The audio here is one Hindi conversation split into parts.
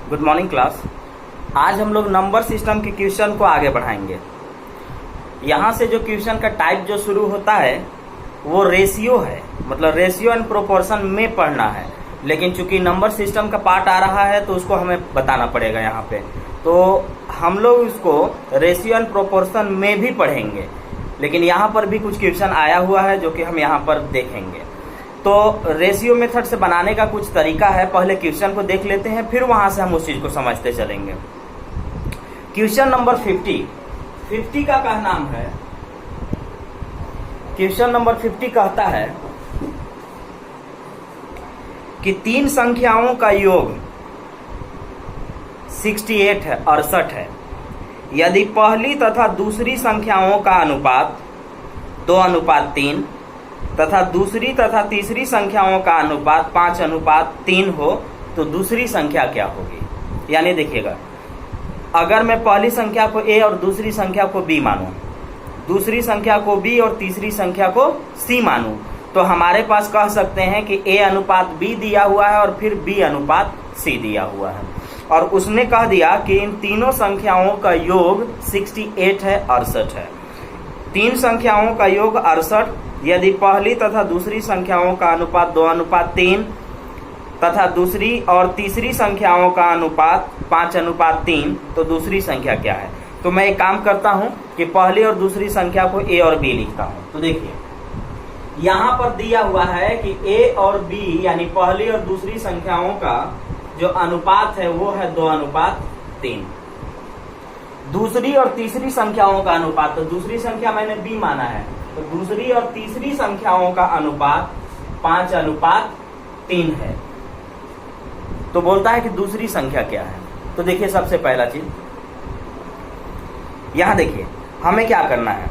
Good morning class. आज हम लोग नंबर सिस्टम के क्वेश्चन को आगे बढ़ाएंगे। यहाँ से जो क्वेश्चन का टाइप जो शुरू होता है वो रेशियो है, मतलब रेशियो एंड प्रोपोर्शन में पढ़ना है। लेकिन चूंकि नंबर सिस्टम का पार्ट आ रहा है तो उसको हमें बताना पड़ेगा यहाँ पे, तो हम लोग उसको रेशियो एंड प्रोपोर्शन में भी पढ़ेंगे। लेकिन यहाँ पर भी कुछ क्वेश्चन आया हुआ है जो कि हम यहाँ पर देखेंगे। तो रेशियो मेथड से बनाने का कुछ तरीका है, पहले क्वेश्चन को देख लेते हैं, फिर वहां से हम उस चीज को समझते चलेंगे। क्वेश्चन नंबर 50 का क्या नाम है? क्वेश्चन नंबर 50 कहता है कि तीन संख्याओं का योग 68 है, 68 है। यदि पहली तथा दूसरी संख्याओं का अनुपात 2:3 तथा दूसरी तथा तीसरी संख्याओं का अनुपात 5:3 हो तो दूसरी संख्या क्या होगी? यानी देखिएगा, अगर मैं पहली संख्या को a और दूसरी संख्या को b मानूं, दूसरी संख्या को b और तीसरी संख्या को c मानूं, तो हमारे पास कह सकते हैं कि a:b दिया हुआ है और फिर b:c दिया हुआ है। और उसने कह दिया कि इन तीनों संख्याओं का योग 68 है, 68 है। तीन संख्याओं का योग 68, यदि पहली तथा दूसरी संख्याओं का अनुपात 2:3 तथा दूसरी और तीसरी संख्याओं का अनुपात 5:3, तो दूसरी संख्या क्या है? तो मैं एक काम करता हूं कि पहली और दूसरी संख्या को a और b लिखता हूं। तो देखिए, यहां पर दिया हुआ है कि a और b यानी पहली और दूसरी संख्याओं का जो अनुपात है वो है 2:3। दूसरी और तीसरी संख्याओं का अनुपात, तो दूसरी संख्या मैंने b माना है, तो दूसरी और तीसरी संख्याओं का अनुपात 5:3 है। तो बोलता है कि दूसरी संख्या क्या है? तो देखिए, सबसे पहला चीज यहां देखिए, हमें क्या करना है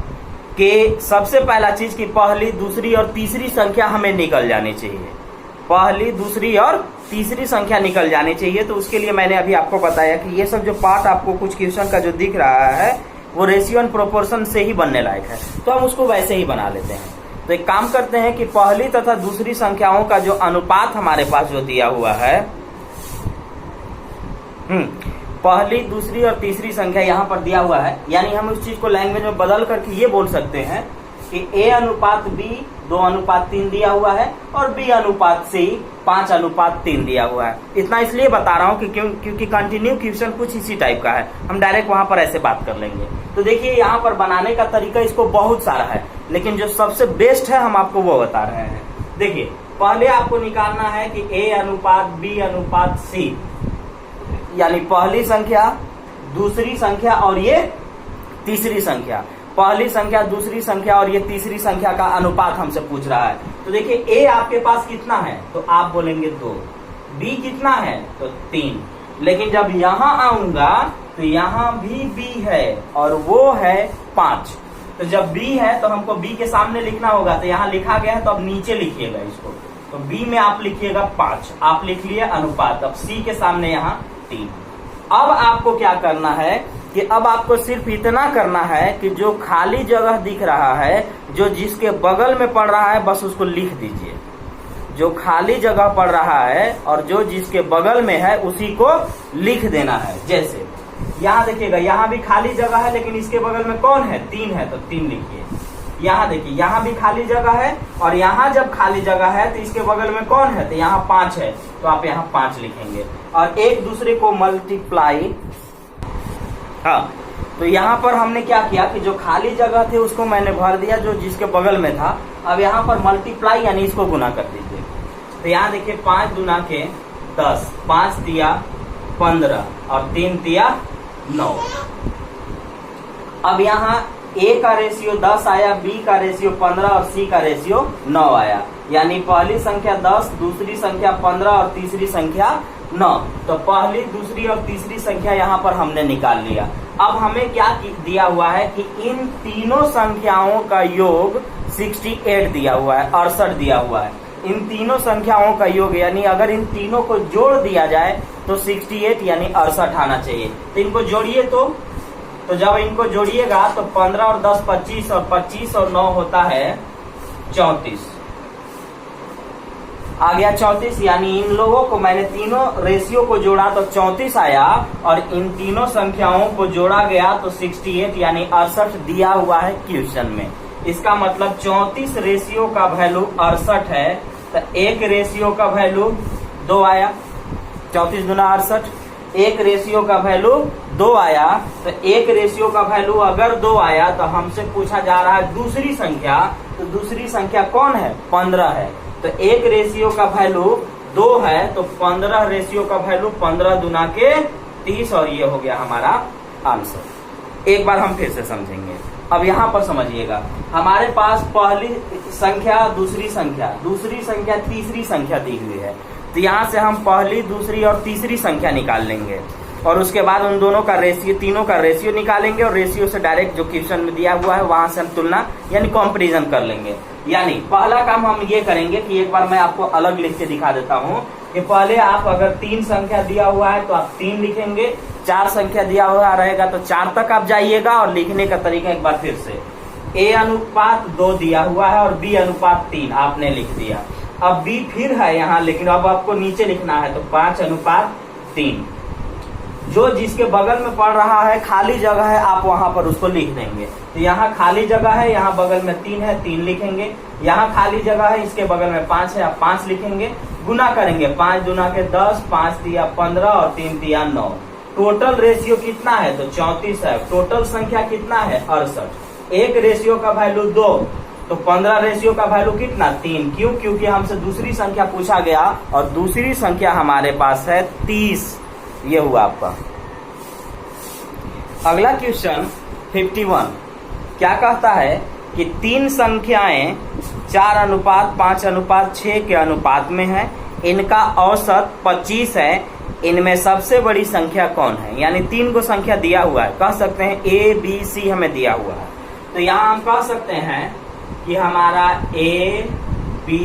कि सबसे पहला चीज कि पहली, दूसरी और तीसरी संख्या हमें निकल जानी चाहिए। पहली, दूसरी और तीसरी संख्या निकल जानी चाहिए। तो उसके लिए मैंने अभी आपको बताया कि ये सब जो पार्ट आपको कुछ क्वेश्चन का जो दिख रहा है वो रेशियो एंड प्रोपोर्शन से ही बनने लायक है, तो हम उसको वैसे ही बना लेते हैं। तो एक काम करते हैं कि पहली तथा दूसरी संख्याओं का जो अनुपात हमारे पास जो दिया हुआ है, पहली, दूसरी और तीसरी संख्या यहाँ पर दिया हुआ है, यानी हम उस चीज को लैंग्वेज में बदल करके ये बोल सकते हैं कि a:b 2:3 दिया हुआ है और b:c 5:3 दिया हुआ है। इतना इसलिए बता रहा हूँ कि क्योंकि कंटिन्यू क्वेश्चन कुछ इसी टाइप का है, हम डायरेक्ट वहां पर ऐसे बात कर लेंगे। तो देखिए, यहाँ पर बनाने का तरीका इसको बहुत सारा है, लेकिन जो सबसे बेस्ट है हम आपको वो बता रहे हैं। देखिए, पहले आपको निकालना है कि a:b:c, यानी पहली संख्या, दूसरी संख्या और ये तीसरी संख्या। पहली संख्या, दूसरी संख्या और ये तीसरी संख्या का अनुपात हमसे पूछ रहा है। तो देखिए, a आपके पास कितना है? तो आप बोलेंगे 2। b कितना है? तो 3। लेकिन जब यहाँ आऊंगा तो यहाँ भी b है और वो है 5। तो जब b है तो हमको b के सामने लिखना होगा, तो यहाँ लिखा गया है, तो अब नीचे लिखिएगा इसको। तो b में आप लिखिएगा 5, आप लिख लिए अनुपात। अब c के सामने यहाँ 3। अब आपको क्या करना है कि अब आपको सिर्फ इतना करना है कि जो खाली जगह दिख रहा है, जो जिसके बगल में पड़ रहा है, बस उसको लिख दीजिए। जो खाली जगह पड़ रहा है और जो जिसके बगल में है उसी को लिख देना है। जैसे यहाँ देखिएगा, यहाँ भी खाली जगह है, लेकिन इसके बगल में कौन है? 3 है, तो 3 लिखिए। यहाँ देखिए, यहाँ भी खाली जगह है और यहाँ जब खाली जगह है तो इसके बगल में कौन है? तो यहाँ 5 है, तो आप यहाँ 5 लिखेंगे और एक दूसरे को मल्टीप्लाई। हाँ, तो यहाँ पर हमने क्या किया कि जो खाली जगह थे उसको मैंने भर दिया जो जिसके बगल में था। अब यहाँ पर मल्टीप्लाई यानी इसको गुना कर दीजिए। तो यहाँ देखिए, 5 दूना के 10, 5 दिया 15 और 3 दिया 9। अब यहाँ a का रेशियो 10 आया, b का रेशियो 15 और c का रेशियो 9 आया। यानी पहली संख्या 10, दूसरी संख्या 15 और तीसरी संख्या 9। तो पहली, दूसरी और तीसरी संख्या यहाँ पर हमने निकाल लिया। अब हमें क्या दिया हुआ है कि इन तीनों संख्याओं का योग 68 दिया हुआ है, 68 दिया हुआ है। इन तीनों संख्याओं का योग, यानी अगर इन तीनों को जोड़ दिया जाए तो 68 यानी 68 आना चाहिए। तो इनको जोड़िए, तो जब इनको जोड़िएगा तो 15 और 10 25 और 25 और 9 होता है 34। आ गया 34, यानी इन लोगों को मैंने तीनों रेशियो को जोड़ा तो 34 आया, और इन तीनों संख्याओं को जोड़ा गया तो 68 यानी 68 दिया हुआ है क्वेश्चन में। इसका मतलब 34 रेशियो का वैल्यू 68 है, तो एक रेशियो का वैल्यू 2 आया, 34 गुना 68, एक रेशियो का वैल्यू 2 आया, तो एक रेशियो का वैल्यू अगर 2 आया तो हमसे पूछा जा रहा है दूसरी संख्या, तो दूसरी संख्या कौन है? 15 है। तो एक रेशियो का वैल्यू 2 है, तो 15 रेशियो का वैल्यू 15 दुना के 30, और ये हो गया हमारा आंसर। एक बार हम फिर से समझेंगे। अब यहाँ पर समझिएगा, हमारे पास पहली संख्या, दूसरी संख्या, तीसरी संख्या दी हुई है, तो यहाँ से हम पहली, दूसरी और तीसरी संख्या निकाल लेंगे, और उसके बाद उन दोनों का रेशियो, तीनों का रेशियो निकालेंगे, और रेशियो से डायरेक्ट जो क्वेश्चन में दिया हुआ है वहां से हम तुलना यानी कंपैरिजन कर लेंगे। यानी पहला काम हम ये करेंगे कि एक बार मैं आपको अलग लिख के दिखा देता हूँ कि पहले आप अगर 3 संख्या दिया हुआ है तो आप 3 लिखेंगे, 4 संख्या दिया हुआ रहेगा तो 4 तक आप जाइएगा, और लिखने का तरीका एक बार फिर से, A अनुपात 2 दिया हुआ है और B अनुपात 3 आपने लिख दिया। अब B फिर है यहाँ, लेकिन अब आपको नीचे लिखना है, तो 5 अनुपात 3, जो जिसके बगल में पड़ रहा है खाली जगह है आप वहां पर उसको लिख देंगे। तो यहाँ खाली जगह है, यहाँ बगल में 3 है, 3 लिखेंगे, यहाँ खाली जगह है, इसके बगल में 5 है, आप 5 लिखेंगे, गुना करेंगे, 5 दुना के 10, 5 दिया 15 और 3 दिया 9। टोटल रेशियो कितना है? तो 34 है। टोटल संख्या कितना है? 68। एक रेशियो का वैल्यू 2, तो 15 रेशियो का वैल्यू कितना? 3। क्यों? क्योंकि हमसे दूसरी संख्या पूछा गया, और दूसरी संख्या हमारे पास है 30। ये हुआ आपका। अगला क्वेश्चन 51 क्या कहता है कि 3 संख्याएं 4 अनुपात 5 अनुपात 6 के अनुपात में है, इनका औसत 25 है, इनमें सबसे बड़ी संख्या कौन है? यानी 3 को संख्या दिया हुआ है, कह सकते हैं A B C हमें दिया हुआ है, तो यहाँ हम कह सकते हैं कि हमारा A B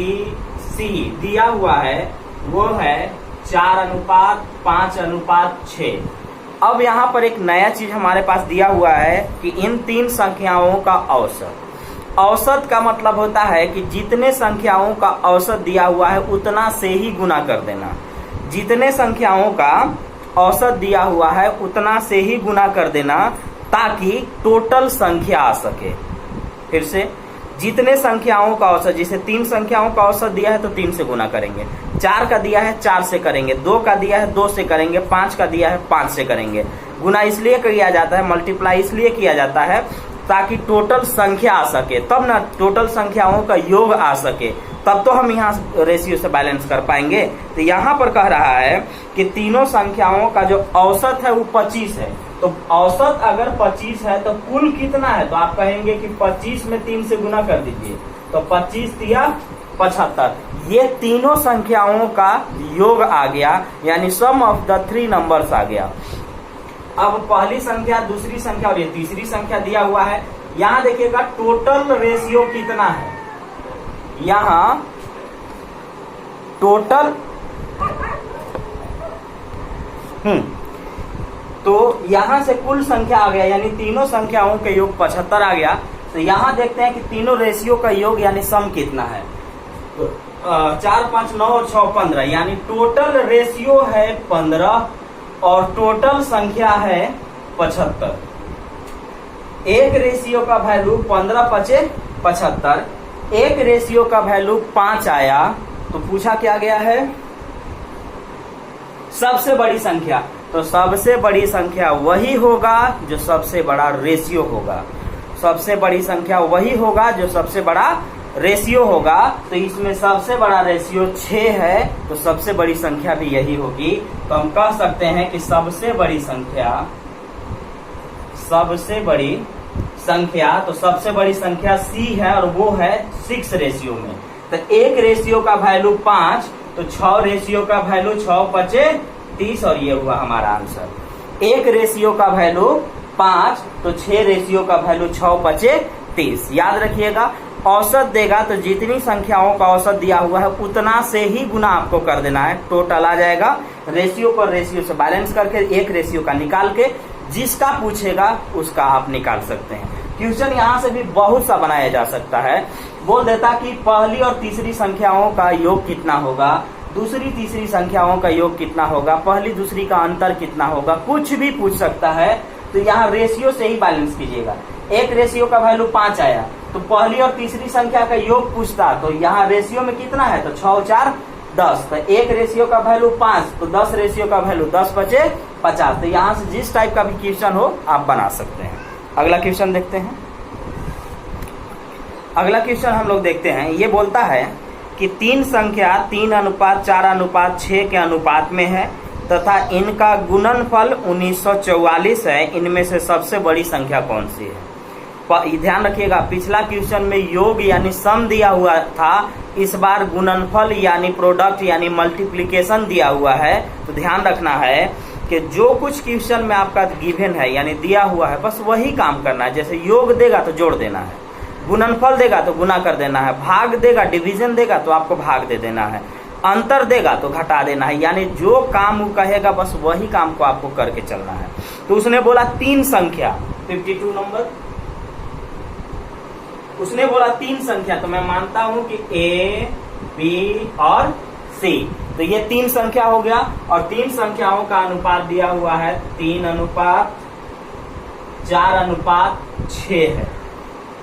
C दिया हुआ है वो है 4 अनुपात 5 अनुपात 6। अब यहाँ पर एक नया चीज हमारे पास दिया हुआ है कि इन 3 संख्याओं का औसत। औसत का मतलब होता है कि जितने संख्याओं का औसत दिया हुआ है उतना से ही गुना कर देना। जितने संख्याओं का औसत दिया हुआ है उतना से ही गुना कर देना, ताकि टोटल संख्या आ सके। फिर से, जितने संख्याओं का औसत, जैसे 3 संख्याओं का औसत दिया है तो 3 से गुना करेंगे, 4 का दिया है 4 से करेंगे, 2 का दिया है 2 से करेंगे, 5 का दिया है 5 से करेंगे। गुना इसलिए किया जाता है, मल्टीप्लाई इसलिए किया जाता है ताकि टोटल संख्या आ सके, तब ना टोटल संख्याओं का योग आ सके, तब तो हम यहाँ रेशियो से बैलेंस कर पाएंगे। तो यहाँ पर कह रहा है कि तीनों संख्याओं का जो औसत है वो 25 है। तो औसत अगर 25 है तो कुल कितना है? तो आप कहेंगे कि 25 में 3 से गुना कर दीजिए, तो 25 दिया 75। ये तीनों संख्याओं का योग आ गया, यानी सम ऑफ द 3 नंबर्स आ गया। अब पहली संख्या, दूसरी संख्या और ये तीसरी संख्या दिया हुआ है। यहाँ देखिएगा टोटल रेशियो कितना है, यहाँ टोटल तो यहां से कुल संख्या आ गया, यानी तीनों संख्याओं के योग 75 आ गया। तो यहां देखते हैं कि तीनों रेशियो का योग यानी सम कितना है। तो 4 5 9 और 6 15, यानी टोटल रेशियो है 15 और टोटल संख्या है 75। एक रेशियो का वैल्यू 15 5 75, एक रेशियो का वैल्यू 5 आया, तो पूछा क्या गया है? सबसे बड़ी संख्या। तो सबसे बड़ी संख्या वही होगा जो सबसे बड़ा रेशियो होगा, सबसे बड़ी संख्या वही होगा जो सबसे बड़ा रेशियो होगा। तो इसमें सबसे बड़ा रेशियो 6 है, तो सबसे बड़ी संख्या भी यही होगी। तो हम कह सकते हैं कि सबसे बड़ी संख्या, तो सबसे बड़ी संख्या C है, और वो है 6 रेशियो में। तो एक रेशियो का वैल्यू 5, तो 6 रेशियो का वैल्यू 6 5 30, और ये हुआ हमारा आंसर। एक रेशियो का वैल्यू 5, तो 6 रेशियो का वैल्यू 6 5 30। याद रखिएगा, औसत देगा तो जितनी संख्याओं का औसत दिया हुआ है उतना से ही गुना आपको कर देना है, टोटल आ जाएगा। रेशियो को रेशियो से बैलेंस करके एक रेशियो का निकाल के जिसका पूछेगा उसका आप निकाल सकते हैं। क्वेश्चन यहाँ से भी बहुत सा बनाया जा सकता है। बोल देता कि पहली और तीसरी संख्याओं का योग कितना होगा, दूसरी तीसरी संख्याओं का योग कितना होगा, पहली दूसरी का अंतर कितना होगा, कुछ भी पूछ सकता है। तो यहाँ रेशियो से ही बैलेंस कीजिएगा। एक रेशियो का वैल्यू 5 आया तो पहली और तीसरी संख्या का योग पूछता, तो यहाँ रेशियो में कितना है, तो 6 और 4 10, तो एक रेशियो का वैल्यू 5, तो 10 रेशियो का वैल्यू 10 बचे 50। तो यहाँ से जिस टाइप का भी क्वेश्चन हो आप बना सकते हैं। अगला क्वेश्चन देखते हैं। अगला क्वेश्चन हम लोग देखते हैं, ये बोलता है कि 3 संख्या 3:4:6 के अनुपात में है तथा इनका गुणनफल 1944 है, इनमें से सबसे बड़ी संख्या कौन सी है। ध्यान रखिएगा, पिछला क्वेश्चन में योग यानी सम दिया हुआ था, इस बार गुणनफल यानी प्रोडक्ट यानी मल्टीप्लिकेशन दिया हुआ है। तो ध्यान रखना है कि जो कुछ क्वेश्चन में आपका गिवन है यानी दिया हुआ है बस वही काम करना है। जैसे योग देगा तो जोड़ देना है, गुणनफल देगा तो गुना कर देना है, भाग देगा डिवीजन देगा तो आपको भाग दे देना है, अंतर देगा तो घटा देना है, यानी जो काम वो कहेगा बस वही काम को आपको करके चलना है। तो उसने बोला 3 संख्या 52 नंबर, उसने बोला 3 संख्या, तो मैं मानता हूं कि A, B और C, तो ये 3 संख्या हो गया और 3 संख्याओं का अनुपात दिया हुआ है 3:4:6 है।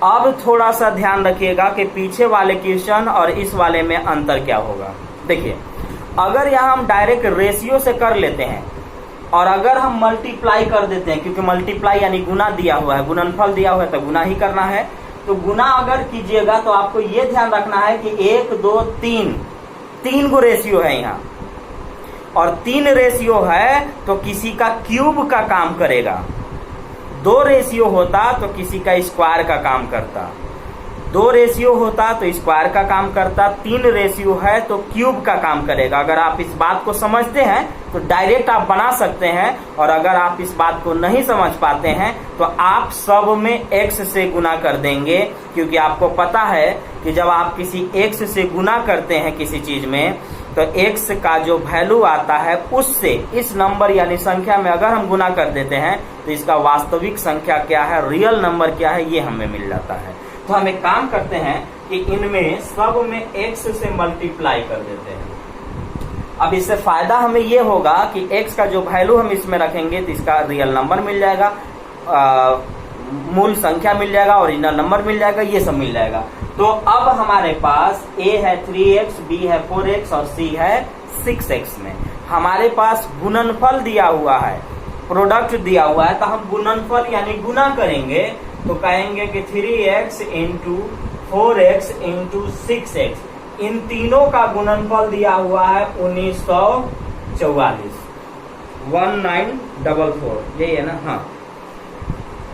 अब थोड़ा सा ध्यान रखिएगा कि पीछे वाले क्वेश्चन और इस वाले में अंतर क्या होगा। देखिए, अगर यहाँ हम डायरेक्ट रेशियो से कर लेते हैं और अगर हम मल्टीप्लाई कर देते हैं, क्योंकि मल्टीप्लाई यानी गुना दिया हुआ है, गुणनफल दिया हुआ है तो गुना ही करना है, तो गुना अगर कीजिएगा तो आपको ये ध्यान रखना है कि 1 2 3 गो रेशियो है यहाँ, और 3 रेशियो है तो किसी का क्यूब का काम करेगा। 2 रेशियो होता तो किसी का स्क्वायर का काम करता, 2 रेशियो होता तो स्क्वायर का काम करता, 3 रेशियो है तो क्यूब का काम करेगा। अगर आप इस बात को समझते हैं तो डायरेक्ट आप बना सकते हैं, और अगर आप इस बात को नहीं समझ पाते हैं तो आप सब में x से गुना कर देंगे, क्योंकि आपको पता है कि जब आप किसी x से गुना करते हैं किसी चीज में तो x का जो वैल्यू आता है उससे इस नंबर यानी संख्या में अगर हम गुना कर देते हैं तो इसका वास्तविक संख्या क्या है, रियल नंबर क्या है, ये हमें मिल जाता है। तो हम एक काम करते हैं कि इनमें सब में x से मल्टीप्लाई कर देते हैं। अब इससे फायदा हमें ये होगा कि x का जो वैल्यू हम इसमें रखेंगे तो इसका रियल नंबर मिल जाएगा, मूल संख्या मिल जाएगा, ओरिजिनल नंबर मिल जाएगा, ये सब मिल जाएगा। तो अब हमारे पास a है 3x, b है 4x और c है 6x में हमारे पास गुणनफल दिया हुआ है, प्रोडक्ट दिया हुआ है, तो हम गुणनफल यानी गुना करेंगे तो कहेंगे कि 3x into 4x into 6x, इन तीनों का गुणनफल दिया हुआ है 1944, 1944, यही है ना। हाँ,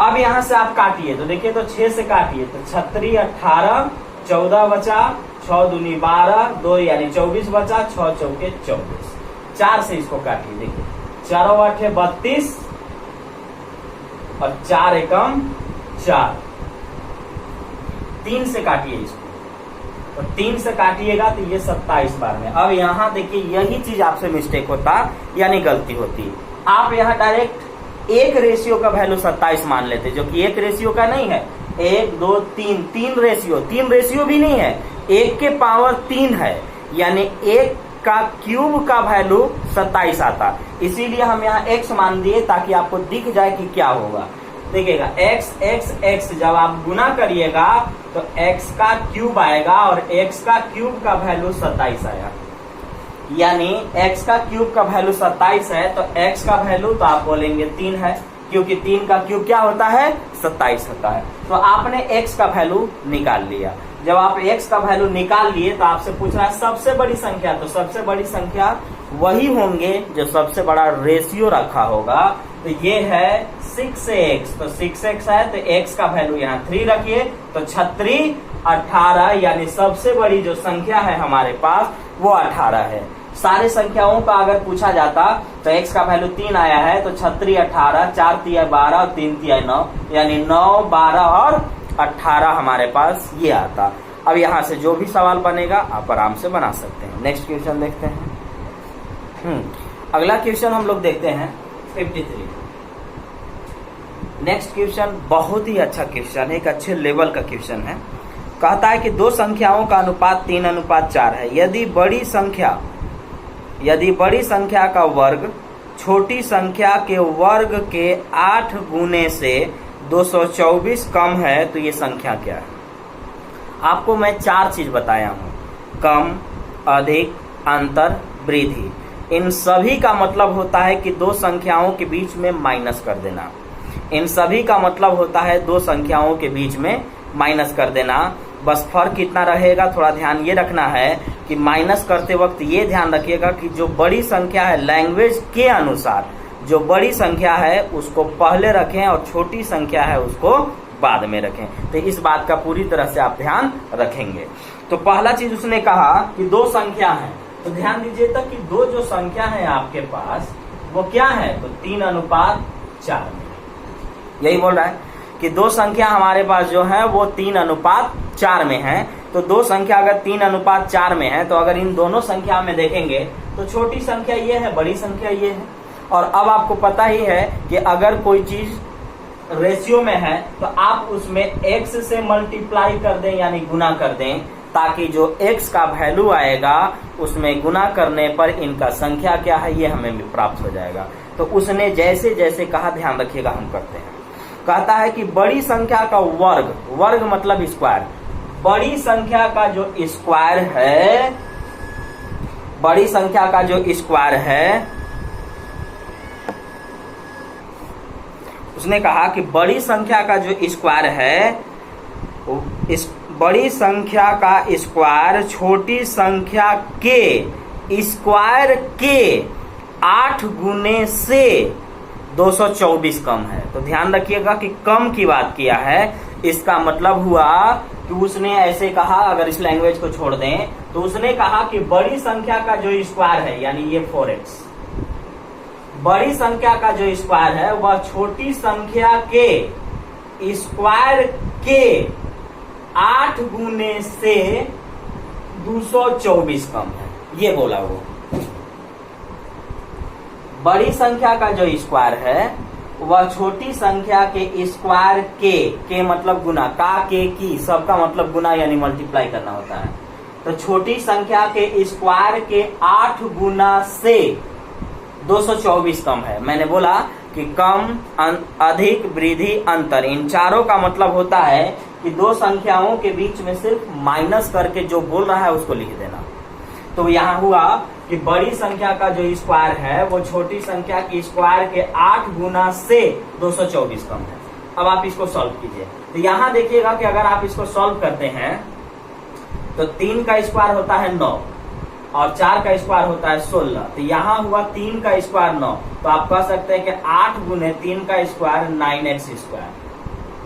अब यहां से आप काटिए तो देखिए, तो 6 से काटिए तो 36 18 14 बचा, 6 दूनी 12, 2 यानी 24 बचा, 6 चौके 24, 4 से इसको काटिए, देखिए 4 8 32 और 4 एकम 4, 3 से काटिए इसको, तो 3 से काटिएगा तो ये 27 बार में। अब यहाँ देखिए यही चीज आपसे मिस्टेक होता यानी गलती होती, आप यहाँ डायरेक्ट एक रेशियो का वैल्यू 27 मान लेते, जो कि एक रेशियो का नहीं है। 1 2 3 3 रेशियो भी नहीं है, 1 के पावर 3 है, यानी 1 का क्यूब का वैल्यू 27 आता। इसीलिए हम यहाँ x मान दिए ताकि आपको दिख जाए कि क्या होगा। देखिएगा x x x, जब आप गुना करिएगा तो x का क्यूब आएगा और x का क्यूब का वैल्यू 27 आया, यानी x का क्यूब का वैल्यू 27 है तो x का वैल्यू तो आप बोलेंगे 3 है, क्योंकि 3 का क्यूब क्या होता है, 27 होता है। तो आपने x का वैल्यू निकाल लिया। जब आप x का वैल्यू निकाल लिए तो आपसे पूछना है सबसे बड़ी संख्या, तो सबसे बड़ी संख्या वही होंगे जो सबसे बड़ा रेशियो रखा होगा, तो ये है 6x, तो 6x है तो x का वैल्यू यहाँ 3 रखिए, तो 36 18, यानी सबसे बड़ी जो संख्या है हमारे पास वो 18 है। सारे संख्याओं का अगर पूछा जाता तो x का वैल्यू 3 आया है, तो 36 18, 4 3 12 और 3 3 9, यानी 9 12 और 18 हमारे पास ये आता। अब यहाँ से जो भी सवाल बनेगा आप आराम से बना सकते हैं। नेक्स्ट क्वेश्चन देखते हैं। अगला क्वेश्चन हम लोग देखते हैं 53। नेक्स्ट क्वेश्चन बहुत ही अच्छा क्वेश्चन है, एक अच्छे लेवल का क्वेश्चन है। कहता है कि दो संख्याओं का अनुपात 3:4 है। यदि बड़ी संख्या का वर्ग छोटी संख्या के वर्ग के 8 गुने से 224 कम है तो ये संख्या क्या है? आपको मैं 4 चीज बताया हूं, कम, अधिक, अंतर, वृद्धि। इन सभी का मतलब होता है कि दो संख्याओं के बीच में माइनस कर देना। इन सभी का मतलब होता है दो संख्याओं के बीच में माइनस कर देना। बस फर्क कितना रहेगा, थोड़ा ध्यान ये रखना है कि माइनस करते वक्त ये ध्यान रखिएगा कि जो बड़ी संख्या है लैंग्वेज के अनुसार जो बड़ी संख्या है उसको पहले रखें और छोटी संख्या है उसको बाद में रखें। तो इस बात का पूरी तरह से आप ध्यान रखेंगे। तो पहला चीज उसने कहा कि दो संख्या है, तो ध्यान दीजिए तक कि दो जो संख्या है आपके पास वो क्या है, तो 3:4 में। यही बोल रहा है कि दो संख्या हमारे पास जो है वो 3:4 में है। तो दो संख्या अगर 3:4 में है तो अगर इन दोनों संख्या में देखेंगे तो छोटी संख्या ये है, बड़ी संख्या ये है। और अब आपको पता ही है कि अगर कोई चीज रेशियो में है तो आप उसमें x से मल्टीप्लाई कर दें यानी गुना कर दें, ताकि जो x का वैल्यू आएगा उसमें गुना करने पर इनका संख्या क्या है ये हमें प्राप्त हो जाएगा। तो उसने जैसे जैसे कहा ध्यान रखिएगा हम करते हैं। कहता है कि बड़ी संख्या का वर्ग, वर्ग मतलब स्क्वायर, बड़ी संख्या का जो स्क्वायर है, बड़ी संख्या का जो स्क्वायर है, उसने कहा कि बड़ी संख्या का जो स्क्वायर है, इस बड़ी संख्या का स्क्वायर छोटी संख्या के स्क्वायर के 8 गुने से 224 कम है। तो ध्यान रखिएगा कि कम की बात किया है, इसका मतलब हुआ कि उसने ऐसे कहा, अगर इस लैंग्वेज को छोड़ दें तो उसने कहा कि बड़ी संख्या का जो स्क्वायर है यानी ये 4x, बड़ी संख्या का जो स्क्वायर है वह छोटी संख्या के स्क्वायर के 8 गुने से 224 कम है, ये बोला वो। बड़ी संख्या का जो स्क्वायर है वह छोटी संख्या के स्क्वायर के मतलब गुना, का, के, की, सबका मतलब गुना यानी मल्टीप्लाई करना होता है। तो छोटी संख्या के स्क्वायर के 8 गुना से 224 कम है। मैंने बोला कि कम, अधिक, वृद्धि, अंतर, इन चारों का मतलब होता है कि दो संख्याओं के बीच में सिर्फ माइनस करके जो बोल रहा है उसको लिख देना। तो यहाँ हुआ कि बड़ी संख्या का जो स्क्वायर है वो छोटी संख्या की स्क्वायर के 8 गुना से 224 कम है। अब आप इसको सॉल्व कीजिए। तो यहाँ देखिएगा कि अगर आप इसको सॉल्व करते हैं तो 3 का स्क्वायर होता है 9 और 4 का स्क्वायर होता है 16। तो यहाँ हुआ 3 का स्क्वायर 9, तो आप कह सकते हैं कि 8 गुने 3 का स्क्वायर 9x स्क्वायर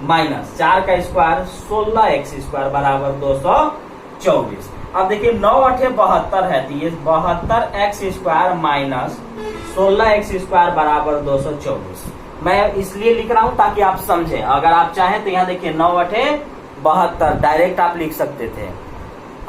माइनस 4 का स्क्वायर 16x स्क्वायर बराबर 224। अब देखिए 9 8 72 है, तो ये 72x square minus 16x square बराबर 224। मैं इसलिए लिख रहा हूं ताकि आप समझें। अगर आप चाहें तो यहाँ देखिए 9 8 72 डायरेक्ट आप लिख सकते थे,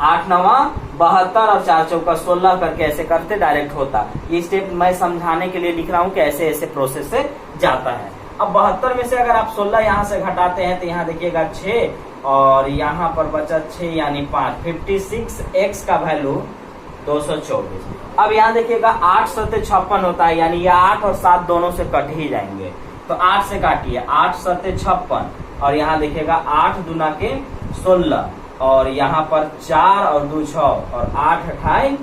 8 9 72 और 4 चौका 16 करके ऐसे करते डायरेक्ट होता। ये स्टेप मैं समझाने के लिए लिख रहा हूं कि ऐसे ऐसे प्रोसेस से जाता है। अब 72 में से अगर आप 16 यहाँ से घटाते हैं तो यहाँ देखिएगा 6 और यहाँ पर बचा 6 यानी 5, 56x का वैल्यू 224। अब यहाँ देखिएगा 8 7 56 होता है, यानी ये 8 और 7 दोनों से कट ही जाएंगे। तो 8 से काटिए, 8 7 56 और यहाँ देखिएगा 8 दूना के 16 और यहाँ पर 4 और 2 6 और 8 28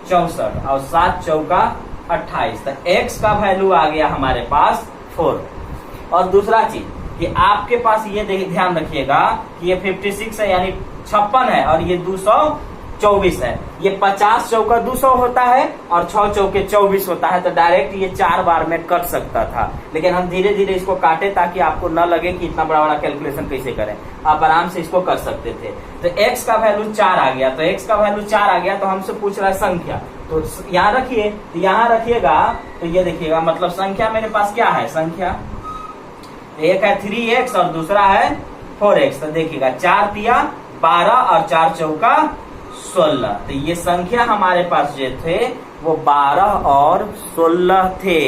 64 और 7 चौका 28। तो x का वैल्यू आ गया हमारे पास 4। और दूसरा चीज कि आपके पास ये ध्यान रखिएगा कि ये 56 है यानी 56 है और ये 224 है। ये 50 चौका 200 होता है और 6 चौके 24 होता है। तो डायरेक्ट ये 4 बार में कट सकता था, लेकिन हम धीरे धीरे इसको काटे ताकि आपको न लगे कि इतना बड़ा बड़ा कैलकुलेशन कैसे करें। आप आराम से इसको कर सकते थे। तो x का वैल्यू 4 आ गया, तो x का वैल्यू 4 आ गया तो हमसे पूछ रहा है संख्या। तो यहाँ रखिए, तो यहाँ रखिएगा तो ये देखिएगा मतलब संख्या मेरे पास क्या है, संख्या एक है 3x और दूसरा है 4x। तो देखिएगा 4 तिया 12 और 4 चौका 16। तो ये संख्या हमारे पास जो थे वो 12 और 16 थे।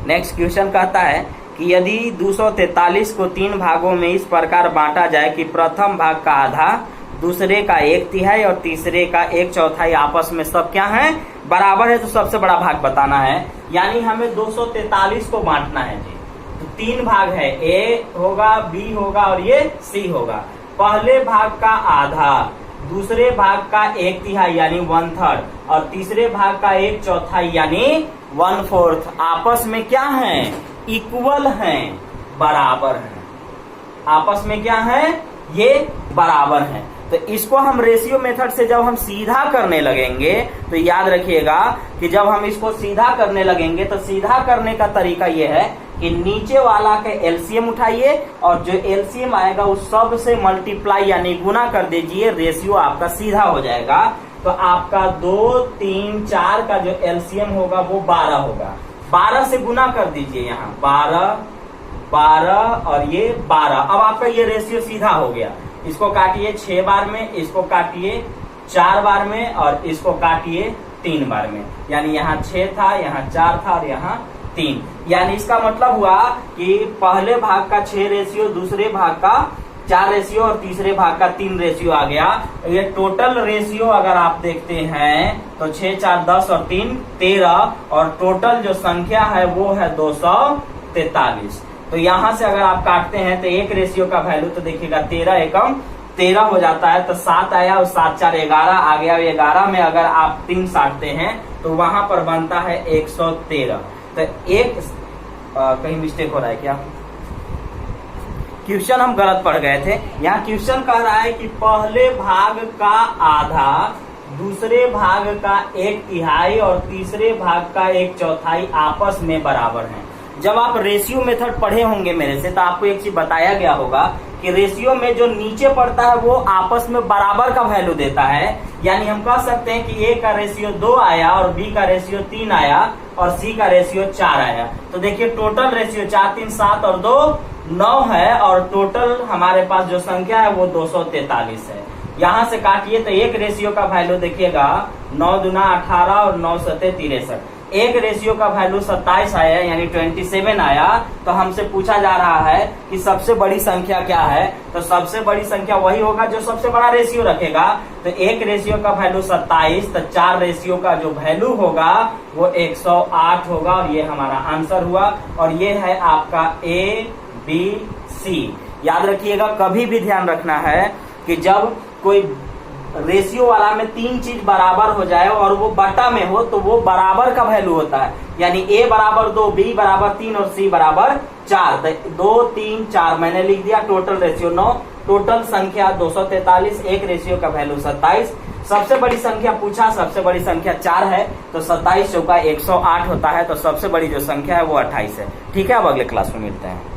नेक्स्ट क्वेश्चन कहता है कि यदि 243 को 3 भागों में इस प्रकार बांटा जाए कि प्रथम भाग का आधा, दूसरे का 1/3 और तीसरे का 1/4 आपस में सब क्या है, बराबर है, तो सबसे बड़ा भाग बताना है। यानी हमें 243 को बांटना है जी। तो 3 भाग है, ए होगा, बी होगा और ये सी होगा। पहले भाग का आधा, दूसरे भाग का 1/3 यानी 1/3 और तीसरे भाग का 1/4 यानी 1/4 आपस में क्या है, इक्वल हैं, बराबर हैं। आपस में क्या है, ये बराबर हैं। तो इसको हम रेशियो मेथड से जब हम सीधा करने लगेंगे तो याद रखिएगा कि जब हम इसको सीधा करने लगेंगे तो सीधा करने का तरीका ये है कि नीचे वाला के एलसीएम उठाइए और जो एलसीएम आएगा उस सब से मल्टीप्लाई यानी गुना कर दीजिए, रेशियो आपका सीधा हो जाएगा। तो आपका 2, 3, 4 का जो एलसीएम होगा वो 12 होगा। 12 से गुना कर दीजिए, यहाँ 12, 12 और ये 12। अब आपका ये रेशियो सीधा हो गया। इसको काटिए 6 बार में, इसको काटिए 4 बार में और इसको काटिए 3 बार में। यानी यहाँ 6 था, यहाँ 4 था और यहाँ 3। यानी इसका मतलब हुआ कि पहले भाग का 6 रेशियो, दूसरे भाग का 4 रेशियो और तीसरे भाग का 3 रेशियो आ गया। ये टोटल रेशियो अगर आप देखते हैं तो 6, 4, 10 और 3, 13 और टोटल जो संख्या है वो है 243। तो यहाँ से अगर आप काटते हैं तो एक रेशियो का वैल्यू तो देखिएगा 13 एकम 13 हो जाता है। तो 7 आया और 7, 4, 11 आ गया। 11 में अगर आप 3 साटते हैं तो वहां पर बनता है 113। तो एक कहीं मिस्टेक हो रहा है क्या, क्वेश्चन हम गलत पढ़ गए थे। यहाँ क्वेश्चन कह रहा है कि पहले भाग का आधा, दूसरे भाग का 1/3 और तीसरे भाग का 1/4 आपस में बराबर हैं। जब आप रेशियो मेथड पढ़े होंगे मेरे से तो आपको एक चीज बताया गया होगा कि रेशियो में जो नीचे पड़ता है वो आपस में बराबर का वैल्यू देता है। यानी हम कह सकते हैं कि ए का रेशियो 2 आया और बी का रेशियो 3 आया और सी का रेशियो 4 आया। तो देखिए टोटल रेशियो 4, 3, 7 और 2 9 है और टोटल हमारे पास जो संख्या है वो 243 है। यहाँ से काटिए तो एक रेशियो का वैल्यू देखिएगा 9 दूना 18 और 9 सते 63। एक रेशियो का वैल्यू 27 आया यानी 27 आया। तो हमसे पूछा जा रहा है कि सबसे बड़ी संख्या क्या है, तो सबसे बड़ी संख्या वही होगा जो सबसे बड़ा रेशियो रखेगा। तो एक रेशियो का वैल्यू 27, तो 4 रेशियो का जो वैल्यू होगा वो 108 होगा और ये हमारा आंसर हुआ। और ये है आपका ABC। याद रखिएगा, कभी भी ध्यान रखना है कि जब कोई रेशियो वाला में 3 चीज बराबर हो जाए और वो बटा में हो तो वो बराबर का वैल्यू होता है। यानी A बराबर 2, B बराबर 3 और C बराबर 4। तो 2, 3, 4 मैंने लिख दिया। टोटल रेशियो 9, टोटल संख्या 243, एक रेशियो का वैल्यू 27। सबसे बड़ी संख्या पूछा, सबसे बड़ी संख्या 4 है तो 27 चौका 108 होता है। तो सबसे बड़ी जो संख्या है वो 28 है। ठीक है, अब अगले क्लास में मिलते हैं।